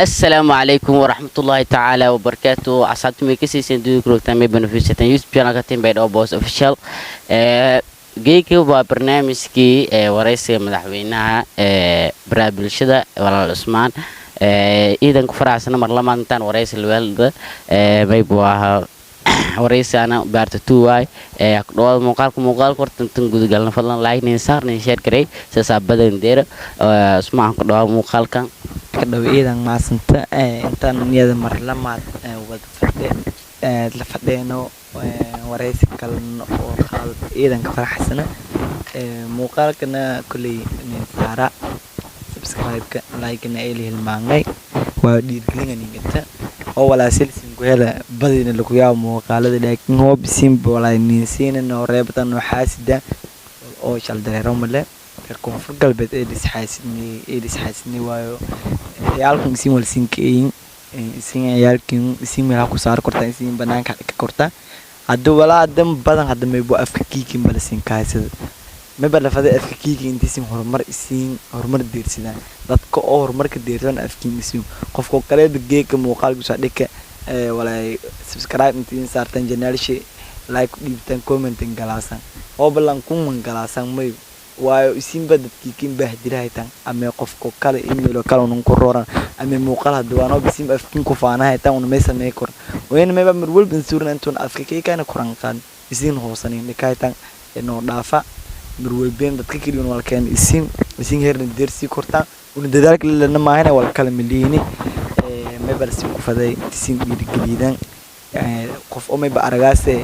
السلام عليكم ورحمة الله تعالى وبركاته عصابتي ميكسي سندوي كروتا مي بنفيسة يوسف جانا كاتين بيد أوبوس أوفيشال جيكي waa barnaamijkii waraysiga madaxweynaha baraha bulshada walaal Usmaan iidan ku faraxsan mar lama intaan waraysi lawaalda maybu aha waraysi ana baarta tuway dhawaad muuqaalka horta tan gudagalna fadlan like nin saar nin share garay sasabadan deer Usmaan ku dhawaad muuqaalkan ka dhaw iidan maasanta intaan niyada mar lamaad wada la fadheeno waraysi kalena oo qaad iidan ka faraxsana muuqaalkana kulay nin saara subscribe-ka like-na ay hilmaangay waa dhiirgelinayna oo walaasilsin ku hela badina lagu yaabo muuqaalada laakiin hoob simba walaa nin siinana oo reebtan oo xaasida oo shal dareero male koonfur galbeed ee disxaasini waayo yaalkan siin wal sinkeeyin siin yaalkin siin meel ku saar korta siin banaanka ka korta hadda walaa dam badan hadda meebo afka kiikin bal siin kaasada meeba la faday afka kiikin intiisin horumar deersidaan dadka oo horumarka deersan afkiin isiin qofka kale geeka muuqaalku soo dhika walaa subscribe intiin saartan janaalshi like dhiibtan commenting galaasan oo balan kun galaasan may waayo isiin badadkii kin bahdilahaytan ama qofka kale email kale uu ku rooran ama muuqaal hadwaano bisiin afkiin ku faanahaytan uu meesamay kor wayna meeba mar walba suuran intuu afka keekana koran qaan isiin hoosanin nikaytan inoo dhaafa mar walbeen dadka kaliya wal keen isiin heerna deersi korta uu dadaalka lana maahina wal kale miliini meeba si ku faday isiin dhiirigelidan qof oo meeba aragaase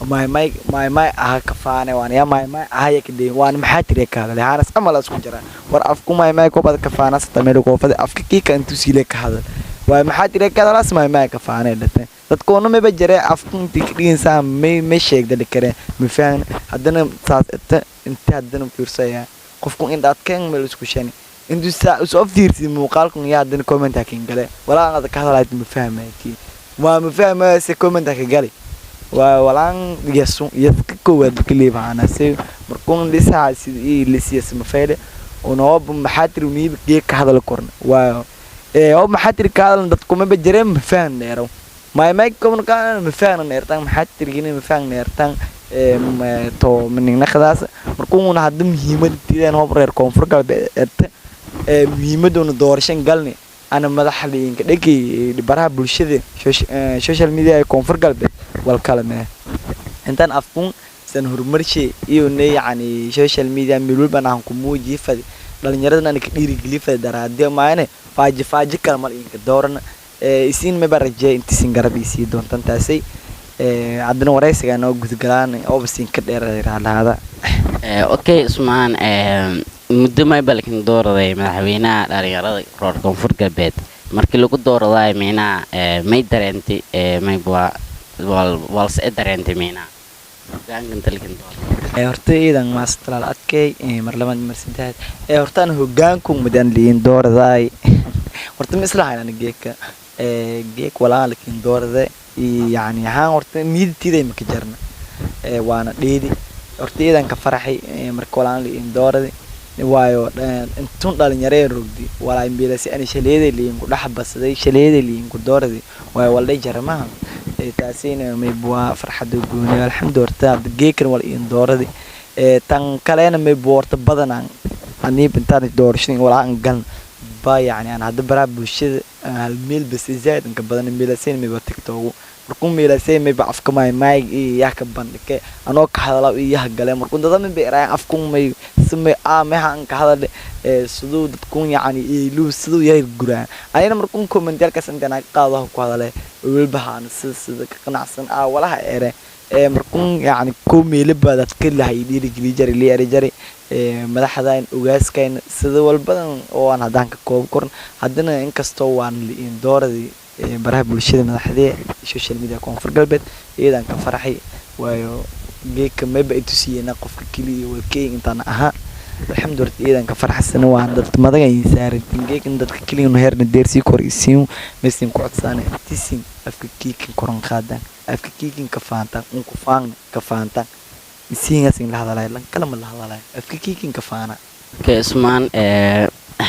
my aha ka faanay waan ya my ahaya ka deey waan maxaa tiri ka hadal haana amal isku jira war afku my ko bad ka faana satameel ko fada afka kiika intuu siile ka hadal waa maxaa tiri ka hadal my ka faanay dhate dadkoona meeba jare afku tikriin saa me sheegda kare ma faan hadana saas inta hadana fiirsaya qofku in dad keen meel isku shani intuu saa soo fiirsi muuqaalku ya hadana comment ka gale walaa aan ka hadalay ma fahmayki waa ma fahmay se comment ka gale walaan yasun yadka kowaad kaliibana si markuu lisaa sidii lisiyas ma fayle oo noob maxaatir miib geek ka hadal korna waa oo maxaatir ka hadal dadku ma bajireen ma fahneero may koon ka ma fahneertan maxaatirina ma fahneertan to minna khadaas markuu hadda muhiimad tireen hoob reer koonfur galbeed muhiimaduna doorashan galni أنا مدحلين كدقي برا برشة social media كونفر قلبي والكلمة أنت أفكون سنهرمرشي يوني يعني social media ملول بناهم كموجي فد لأن يردنا أنا كتير جليفة درادي معنا فاج كلام إنك دورنا إسين مبرجة أنت سنجربي سي دون تنتاسي عندنا ورئيس كانوا جزء أو بس إنك على هذا أوكي اسمان muddo may balkin dooraday madaxweynaha dhalinyarada roor koonfur galbeed markii lagu dooraday meena may dareentay may walse dareentay meena hogaankan talkin dooraday horta iidan maastral adkay mar labaad mar saddexaad horta hogaanku mudan liin dooraday horta mislahayn geek walaalkin dooraday yani haan horta niidtiday ma ka jarna waana dheedi horta iidan ka faraxay markii walaan liin dooraday waayo intuu dhalinyarada rugdi walaa imbiilasi aan shaleeday liin ku dhaxbasaday shaleeday liin ku dooraday way walday jarmaha taasina may bua farxad gooni alxamdulillah geekan wal in dooraday tan kaleena may boorta badanaan ani bintaan doorshin walaa an gal ba yani aan hada bara bulshada hal meel bas zaid in ka badan imbiilaseen may tiktok markuu meelaseen may afka may yaa ka bandhigay anoo ka hadala iyo gale markuu dadam beeray afku may samay aan ka hadal sidoo dadku yani ilu sidoo yahay guraan ayna markuu commentaar ka sanadana qaado ku hadalay wilbahan sida ka qanacsan walaha ere markuu yani ku meelay badad kala haydiiri gili jari madaxdaan ogaaskeen sida walbadan oo aan hadaan ka koob koran hadana inkastoo waan liin dooradii baraha bulshada madaxdee social media koonfur galbeed iidan ka faraxay waayo geeka mayba itusiyana qofka kaliya walkay intaan aha alxamdulillah iidan ka faraxsan waan dad madagan saarin geekan dadka kaliya inuu heerna deersi kor isiin meesin ku codsanay tisin afka kiikin koran qaadan afka kiikin ka faanta un ku faan ka faanta isiin asin la hadalay lan kala ma la hadalay afka kiikin ka faana ka ismaan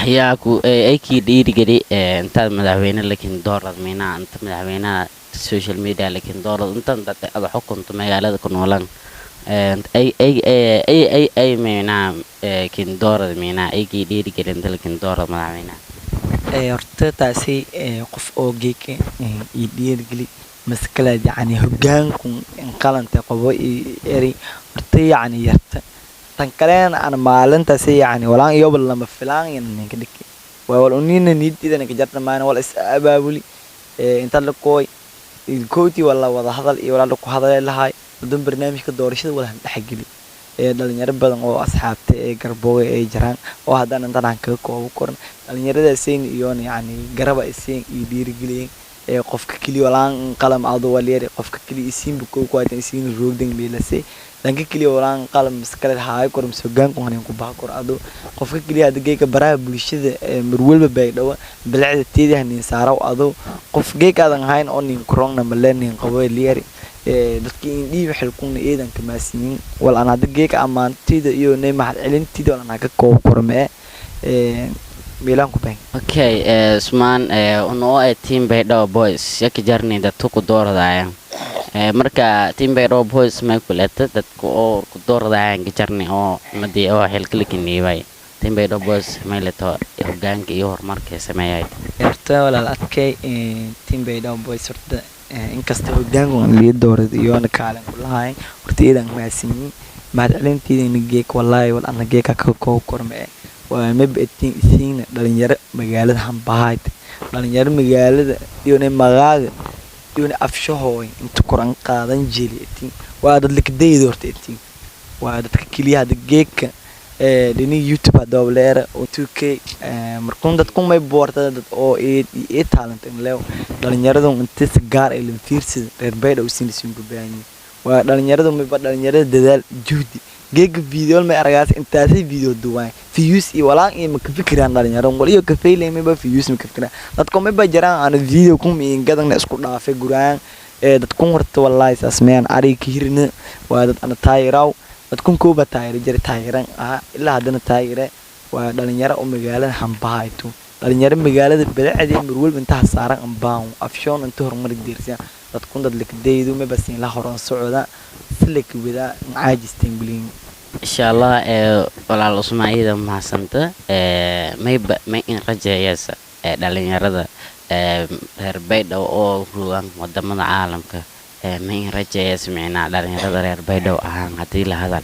yaa ku ay kii dhiirigeli intaad madaxweyne lakin doorad meena inta madaxweynaha social media lakin doorad inta dad ad xukunta magaalada ku noolan ay meena kin doorad meena ay kii dhiirigeli inta lakin doorad madaxweynaha horta taasi qof oo geeka ii dhiirigeli maskala yani hoggaanku in qalanta qabo eri horta yani yarta tan kaleena aan maalintaasi yani walaan iyo lama filaan ninka dhiki wal unina niidida ka jarta maana wal is abaabuli inta la kooy kooti wala wada hadal iyo wala ku hadal lahay dad barnaamijka doorashada wala dhaxgeli dhalinyaro badan oo asxaabta garbooga ay jiraan oo haddana intaan ka koobo koran dhalinyarada seen iyo yani garaba seen iyo dhiirigeliyeen qofka kaliya walaan qalam aad waliyeer qofka kaliya isiin buku ku aytan isiin roogdan meelase danka kaliya walaan qalam maskale haay korum sogaan ku haneen ku baa kor ado qofka kaliya adgeeka baraha bulshada mar walba bay dhawa bilacda teedii haneen saaraw ado qof geekaadan hayn oo nin korona maleen qabo liyeer dadkii indhiib xilkuna eedanka maasinin wal aan adgeeka amaantida iyo neemahad cilintida wal aan ka koob kormee milan ku bang okay Usman ono team Baydhabo Boys yaka jarni dadku ku dooradayaan marka team Baydhabo Boys ma ku leeyahay dadku oo ku dooradayaan jarni oo madii oo xilkalikinay team Baydhabo Boys ma leeyahay hoggaanka iyo horumarka sameeyay horta walaal adkay team Baydhabo Boys horta inkasta hoggaanku liid doorad iyo ana kaalan ku lahayn horta iidan maasinin maadcilintiina geek wallahi wal ana geeka ka koob kormee waa mabtiin isiin dhalinyaro magaalada Hambahayd dhalinyaro magaalada iyo magaalada iyo afshahooy inta Quraan qaadan jileetin waa dad likdeedo horta intii waa dadka kaliya geeka dhini YouTube dawleera oo 2K markuu dadku may boortada dad oo talent in leew dhalinyaradu inta gaar ay la fiirsid reer Baydhabo siin ku baahan waa dhalinyaradu may dhalinyarada dadaal juhdi geeg video ma aragaas intaasi video duwaan views iyo walaan iyo ka fikiraan dhalinyaro waliyo ka feelayay ba views ma ka fikiraan dadku ma ba jiraan aan video ku miin gadan isku dhaafay guraan dadku horta wallahi asmeen ari ka hirna waa dad ana taayiraw dadku ko ba taayiran ilaa hadana taayire waa dhalinyaro oo magaalada Hambahayd dhalinyaro magaalada Balcadi mar walba inta saaran ambaan afshoon inta horumar diirsan dadku dad likdeedu ma basin la horan socda سلك وذا عاجز تنقولين إن شاء الله ولا الأسماء إذا ما سنت ما إن رجع ياس دلني رضا هربيد أو روان ودمنا عالم ك ما إن رجع ياس معنا دلني رضا هربيد أو أهم هذه لهذا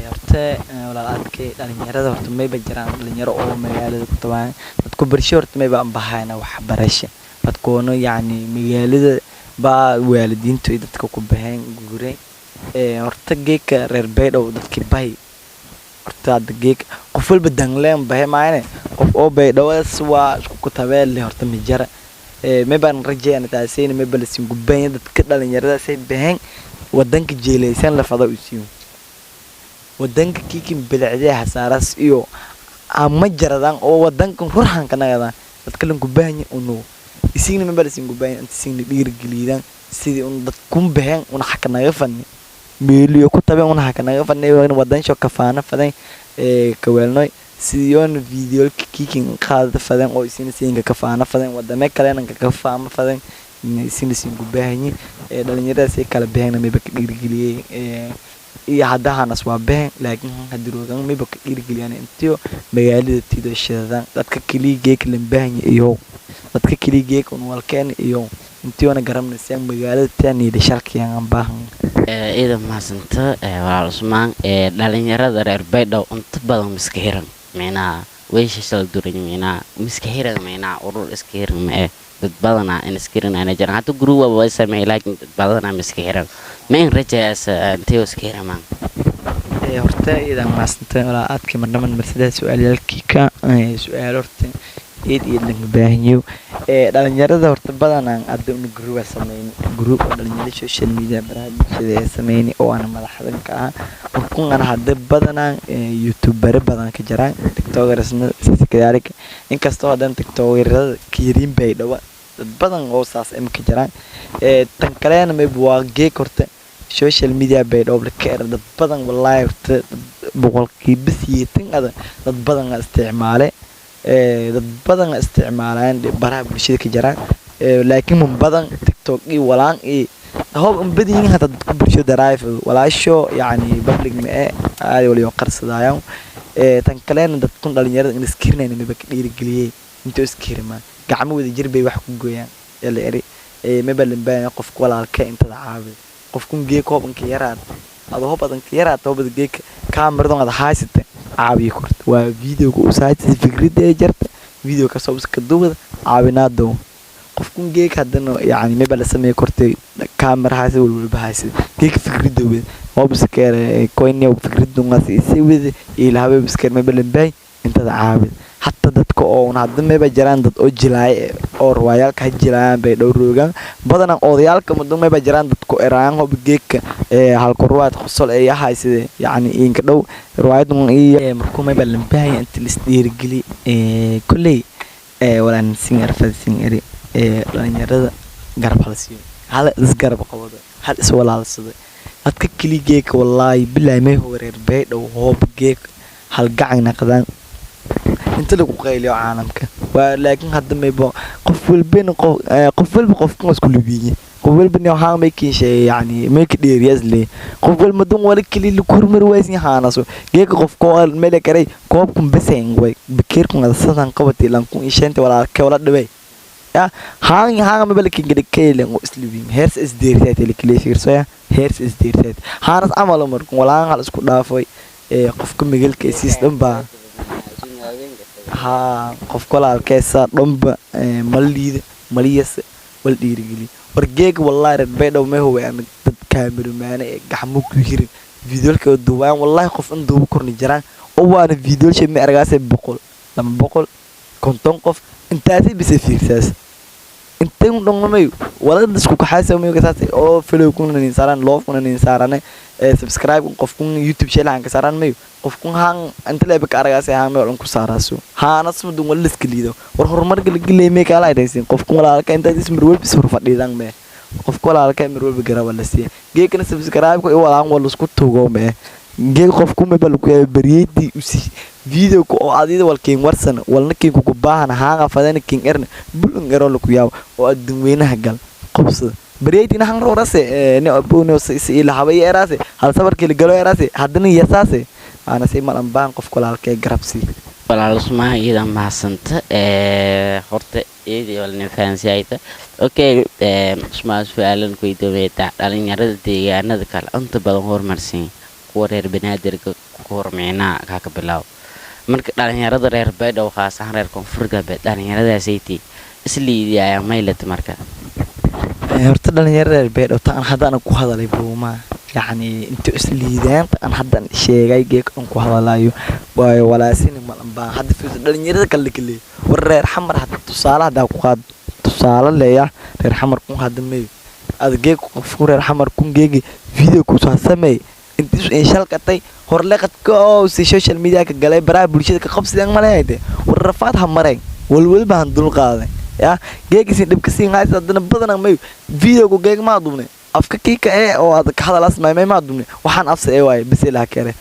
horta walaalkay dhalinyarada horta may bajiraan dhalinyaro oo magaalada ku tabaan dadku barasho horta may baan bahayna wax barasho dadkoona yani magaalada ba waalidiintu dadka ku baheen guuray horta geeka reer Baydhabo dadkii bay horta geek qof walba dangleen bahay maayne qof oo Baydhabo waa isku tabeel horta mijara may baan rajayna taasina may balsin gubeen dadka dhalinyarada say baheen wadanka jeelaysan la fado isiyo wadanka kiikin bilacday hasaaras iyo ama jaradan oo wadanka ruuxan ka nagada dadka lan gubeen uu isiina ma balsin gubeen inta siin dhiirigeliyan sidii un dad ku baahan una xakanaga fanni meeliyo ku tabeen una xakanaga fanni wadan soo ka faana faday ka weelnoy sidii video kiikin qaad fadan oo isiina siinka ka faana fadan wadame kaleena ka faama fadan isiina siin gubeen dhalinyarada si kala baahan ma baka dhiirigeliyay iyo hadahanas waa baahan laakiin hadiroogan ma baka dhiirigeliyaan intiyo magaalada tidashada dadka kaliya geek lan baahan iyo dadka kaliya kun walkeen iyo intii wana garamnaysan magaalada taaniida shalkiyaan aan baahan idan ma santa walaal Usmaan dhalinyarada reer Baydhabo inta badan miska hiran meena weesha sal durin meena miska hiran meena urur iska hiran ma dad badana in iska hiran ana jiraan hada group way sameey laakiin dad badana miska hiran ma in rajaas intii iska hiran horta idan ma santa walaadkii marnaman marsidaa su'aalalkii ka su'aal horta iyo baahanyo dhalinyarada horta badanaan aad u group sameeyay group dhalinyarada social media baraha sameeyay oo aan madaxdan ka ah oo aan hadda badanaan youtuber badan ka jiraan tiktokersna sidoo inkastoo hadan tiktokerada kiirin Baydhabo dad badan oo saas ay ka jiraan tan kaleena may waa geek horta social media Baydhabo la ka dad badan wallahi horta boqolkiiba 80 dad badan isticmaalay dad badan isticmaalaan baraha bulshada ka jiraan laakiin mun badan TikTok iyo walaan iyo هو بدين هذا برشة درايف ولا شو يعني public ما هذا ولا يقرص دايم تنكلين ده تكون دالين يرد نسكيرنا إنه بكتير قليل أنتوا سكير ما قعموا ذي جربي وحكوا جويان يلا أري ما بلن بين قف ولا الكائن تدعابي قفكم جيك هو بنكيرات هذا هو بنكيرات هو بدك كاميرا ده هذا حاسة عابي كرت وفيديو كوسايت فكرة ده جرت فيديو كسبس كدوب عابي نادو qofkun geek hadana yani ma bala sameey kortay camera wal bahaysid geek fikradu wad oo biskere koynay fikradu ngasi si wad ila habay biskere ma bala bay inta caabid hatta dadka oo hadda ma ba jiraan dad oo jilaay oo riwaayalka jilaan bay dhowroogan badan odayalka muddo ma ba jiraan dadku eraan oo geek hal korwaad khosol ay haysid yani in ka dhow riwaayadun iyo markuu ma bala bay inta lisdiirgeli kulay walaan singer fadsinger dhalinyarada garab halsiyo hal isgarab qabado hal iswalaalsado dadka kaligeek wallahi billahi may horeer beedhow hoob geek hal gacan naqdaan inta lagu qayliyo caalamka waa laakiin hadda may qof walba qofku isku lubiye qof walba waxa may kiishay yani may ka dheeriyas le qof walba dun wala kali lu kurmar waysin haanaso geek qof kool meel karay koobkum baseen way bikirku sadan qabati lan ku ishanta wala ka wala dhibay ها ما بالك إنك كيلين وإسلوبين هيرس إزديرتات اللي كلي فير سويا هيرس إزديرتات هانس عمله مركم ولا عن خلاص كل دافوي قفكم مجال كيسيس دمبا ها قف كل على كيسات دمبا مليس والديرجلي ورجيك والله ربنا وما هو يعني كاميرا معنا جحموك كثير فيديو كودوان والله قف عنده بكرني جران هو أنا فيديو شيء مأرجاسه بقول لما بقول كنت قف انت هاتي بسفير ساس انت يوم مايو ولا دسكو كحاسه مايو كتاتي او فلو كون نينساران لوف كون نينساران سبسكرايب قفكون يوتيوب شيل عن كساران مايو قفكون هان انت لا بك ارغاسي هان مايو لنكو ساراسو هانا سمدون ولا سكليدو ور هرمر غلغلي مي كالا دايسين قفكون ولا كان انت ديس مرول بسور فديدان مي قفكون ولا كان مرول بغرا ولا سي جيكن سبسكرايب كو ولا ولا اسكو توغو مي جيك قفكون مي بالكو بريدي وسي فيديو كو عادي والكين ورسن ولا كين كو باهن هاغا فدان كين ارن بلن غرو لكو ياو oo adduunweynaha gal qabsada bareetina han roorase ne abuno si ila habay eraase hal sabarkii galo eraase hadana yasaase ana si malan baan qof kulaalkay garabsi walaal ismaa iyada maasanta horta iyadii wala fahansiayta okay ismaa su'aalan ku idoomeeta dhalinyarada deegaanada kale inta badan horumarsan kuwa reer banaadirka ku hormeena ka bilaw marka dhalinyarada reer Beedhow khaas ahaan reer Koonfurta dhalinyaradaasaytii isliidaya maylad marka horta dhalinyarada reer Beedhow taan hadana ku hadalay buuma yani inta isliidaan aan hadan sheegay geek aan ku hadalayo way walaasin malan baa hadda fiis dhalinyarada kale war reer xamar hadda tusaalaha ku qaad tusaale leeyahay reer xamar ku hadamay ad geek qof reer xamar ku geegi video ku soo sameey intii in shalkatay horleqad ko si social media ka galay baraha bulshada ka qabsadeen maleeyade war rafaad ha mareen walwal baan dul qaaday ya geegisi dibka siin haysa dadna badan ma video ku geeg ma duubne afka kiika oo aad ka hadalaas ma duubne waxaan afsay waay bisila kare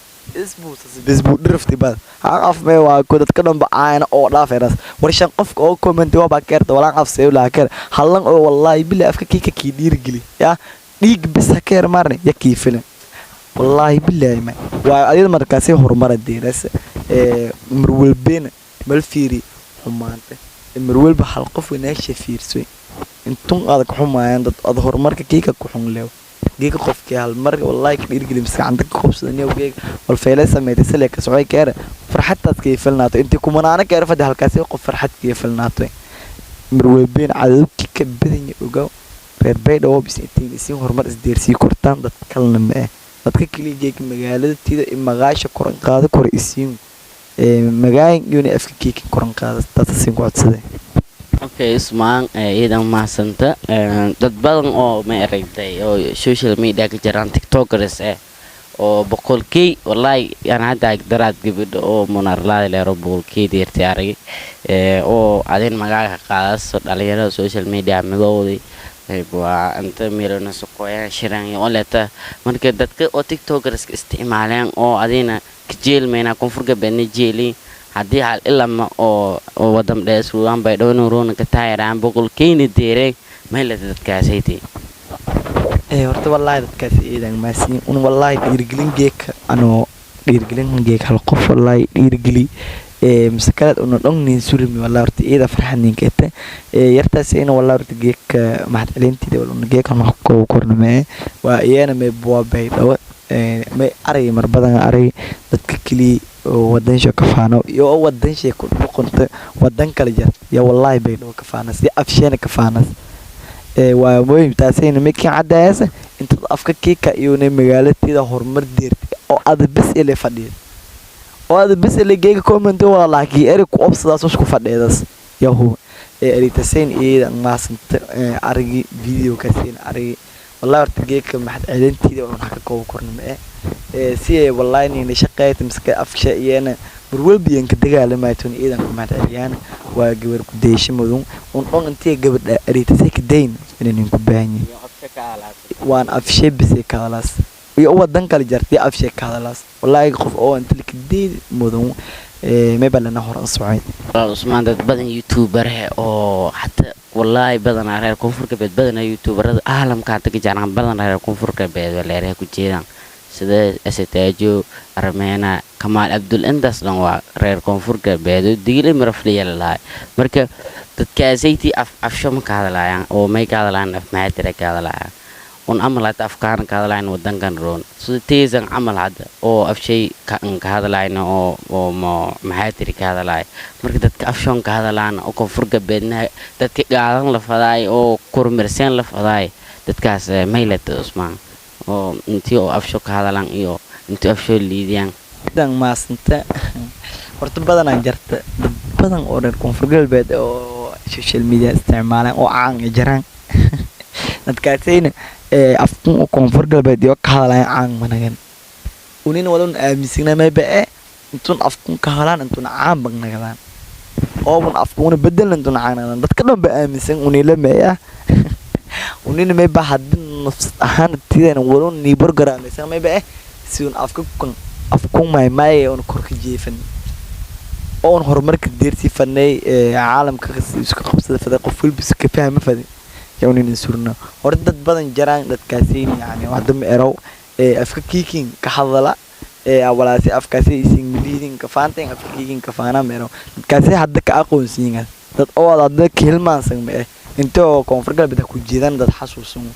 isbuu dhirfti bad af ma waa ku dadka dhanba aana oo dhaafeeras warshan qofka oo comment waa ba keerta wala afsay la kare halan oo wallahi bilaa afka kiika ki dhiirgeli ya dhiig bis keer marne yakiifina والله بالله ما وأيضا مركزي هرمار الدراسة مرول بين مالفيري حمانته مرول بحلقف وناش فير سوي انتم هذاك حمان ضد أظهر مركز كيكا كحون له كيكا خف كهالمرة والله كبير قلي مسك عندك خبز دنيا وكيك والفيلسة ما تسلك سعي كاره فرحت كيف الناتو انت كمان أنا كاره فده هالكاسي وقف فرحت كيف الناتو مرول بين عدو كيكا بدني وجو reer Beedhow bisniintii si horumar isdeersii kortaan dad kalena ma dadka kaligeek magaalada tida magaasha koran qaado kor isiin magaayin iyo afka keek koran qaado dad si codsaday okay ismaan idan maasanta dad badan oo ma aragtay oo social media ka jiraan tiktokers oo boqolkii wallahi aan hadda daraad gabadh oo munarlaad leero boqolkii deertay arag oo adin magaaga qaadaas dhalinyarada social media midoodii waa anta meelana suqoya shiraan oo leeta marka dadka oo tiktokers isticmaalaan oo adina ka jeelmeena koonfurga been jeeli haddii hal ilama oo wadam dhees ruugan bay dhowna ruuna ka taayaraan boqol keeni deereen meelada dadkaasaytii horta wallaahi dadkaas iidan maasiin un wallaahi dhiirgelin geeka anoo dhiirgelin geek hal qof wallaahi dhiirgeli مسكات إنه دوني سوري والله رت إذا فرحني كده يرتاس إنه والله رت جيك مع علنتي ده ولا جيك أنا حكوا وكرنا ما وأيانا ما بوا بعيد أو ما أري مربضنا أري تتكلي ودنش كفانا يو ودنش يكون كنت ودن كلجت يا والله بعيد وكفانا سي أفشين كفانا ومهم تاسين مكين عداس أنت أفكر كيك يوني مقالتي ده هرمر ديرت أو هذا بس اللي فديت وهذا بس اللي جاي كومنت والله كي إريك وأبصر أسوس كفديدس ياهو إريتسين إيه ما سنت أرجي فيديو كاسين أرجي والله أرتجيك محد علنتي ده ونحكي كورنا ما سي والله إني شقيت مسك أفشى أنا برول بين كده على ما يتون إيه ده محد عليان وجبر كديش مدون ون أنتي جبر إريتسين كدين إني نكباني وان أفشى بس كالاس يو ودن كل جرتي أفشى كالاس والله يخوف أو أنت لك دي مدون ما بلنا هور أسمعين عثمان ده بدن يوتيوبر أو حتى والله بدن على كونفور كبد بدن يوتيوبر عالم كانت كجانا بدن على كونفور كبد ولا عليه كجيران سده أستاجو أرمينا كمال عبد الأندس لو رير كونفور كبد ديله مرفلي الله مركب تتكاسيتي أفشم كهذا لا أو ما كهذا لا ما ترى كهذا لا ونعملت أفكار كهذا لا ودن كان رون سدتيزن عمل هذا أو أفشي كهذا لا أو ما ترى كهذا لا مركب تتكافشون كهذا لا أو كونفور كبدنا تتكالن لفضاي أو كورمرسين لفضاي تتكاس ميلت اسمه أو أنتي أو أفشو كهذا لا إيو أنتي أفشو الليديان دang mas nta horta badan aan jarta badan oo reer koonfur galbeed oo social media isticmaalaan oo caan jiraan dadkaasina afku koonfur galbeed iyo ka hadlayaan caan managan unin wadan aaminsan ma baa intun afku ka hadlaan intun caan bagnagadaan oo un afkuuna bedelan intun caanadan dadka dhan ba aaminsan unila meeya unin ma baa hadin nafs ahaan tiidana wadan ni burgaraanaysan ma baa si un afku afkun maay oo korka jeefan oo horumarka deerti fanay caalamka isku qabsada faday qof walba iska fahma faday yawnin surna hor dad badan jaraan dadkaasiin yani wadam erow afka kiikin ka hadala awalaasi afkaasi isin leading ka faanteen afka kiikin ka faana meero dadkaasi hadda ka aqoonsiin dad oo hadda kilmaansan ma inta koonfur galbeed ku jeedan dad xasuusan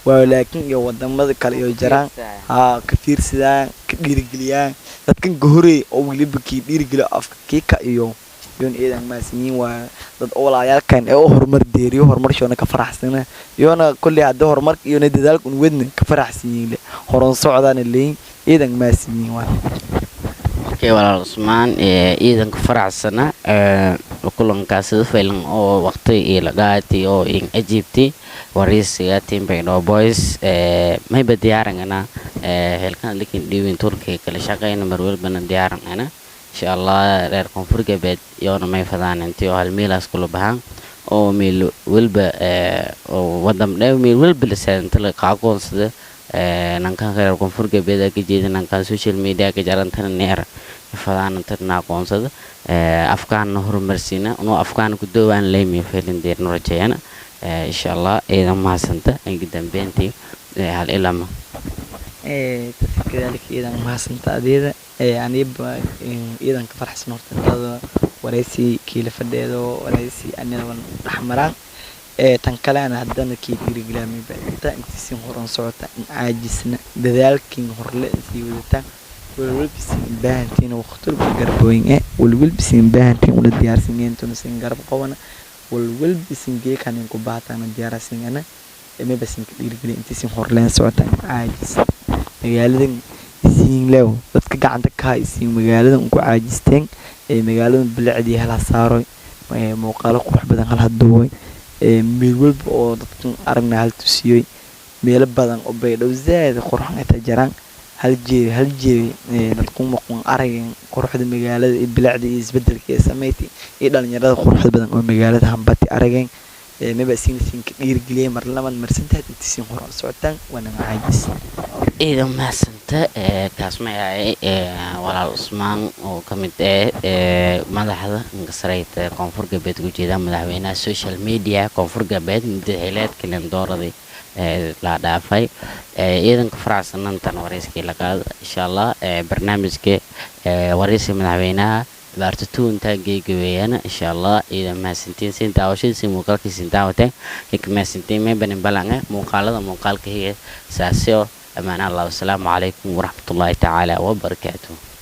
ولكن يو ودمada kale iyo jaraan ka fiirsadaan ka dhiirigeliyaan dadkan goorey oo waliba ki dhiirigeliyo afka kiika iyo yoon eedan maasniin waa dad oolaayalkan ee horumar deeriyo horumarshoona ka faraxsana yoona kulli hadda horumar iyo dadaalku wadna ka faraxsiin horan socdaan leeyin eedan maasniin waa walaal Usmaan eedan ka faraxsana kulankaas filan oo waqti ila gaati oo in Egypti warisiga team Bayno Boys may badiyarangana halkan lakin dhiwin Turkiga kala shaqeeyna marwal banan diyaarangana insha Allah reer koonfur galbeed yoona may fadaan intii hal meelaas kula bahan oo meel walba oo wadam dheer meel walba la saanta la qaaqoonsada nankan reer koonfur galbeed ka jeedinaan kan social media ka jarantana neer fadaan tarna aqoonsada afkaan horumarsiina oo afkaan ku doowaan leeymi feelin deer rajayana إن شاء الله إذا ما سنت قدام بنتي هل إلما كذلك إذا ما سنت أدير يعني إذا كفرح سنورت هذا ورئيسي كيل فديدو ورئيسي أني لون أحمران تنكلنا هدنا كي برجلامي بقى تنكسين هران صوتا عاجزنا بذلك هرلا سيودتا والولبسين بانتين وخطر بالجربوين والولبسين بانتين والديار سنين تونسين جرب قوانا والولبسين جي كان ينكو بعتنا ديار سنينا ما بس ينكدير انتسين هرلان صوتا عاجز مقالدين سين لو dadka gacanta ka haysiin magaalada ku caajisteen magaalada bilcadi hal saaroy muuqaalo qurux badan hal haduway meel walba oo dadku aragna hal tusiyay meel badan oo bay dhow zaad qurxan ay tajaraan hal jeey dadku maqan arageen quruxda magaalada bilcadi isbedelka sameeyay dhalinyarada quruxda badan oo magaalada hambati arageen ma baa siin ka dhiirgeliyay mar laban mar santaad intiisiin hor socotaan wana caajis إذا ما سنت maanta kaasmayahay walaal Usmaan oo ka mid madaxda Ngasarayta koonfur galbeed ugu jeeda madaxweynaha social media koonfur galbeed madaxweynaha kalen dooraday la dhaafay ciidanka faracsanaantan wareyskii la qaado insha Allah barnaamijka wareysiga madaxweynaha baartuunta geegaweeyana insha Allah ciidan maasintiin siin daawashadiisa muuqaalkiisa daawatay hikmaasintiin meeban balanga muuqaalka higa saasoo أمان الله والسلام عليكم ورحمة الله تعالى وبركاته.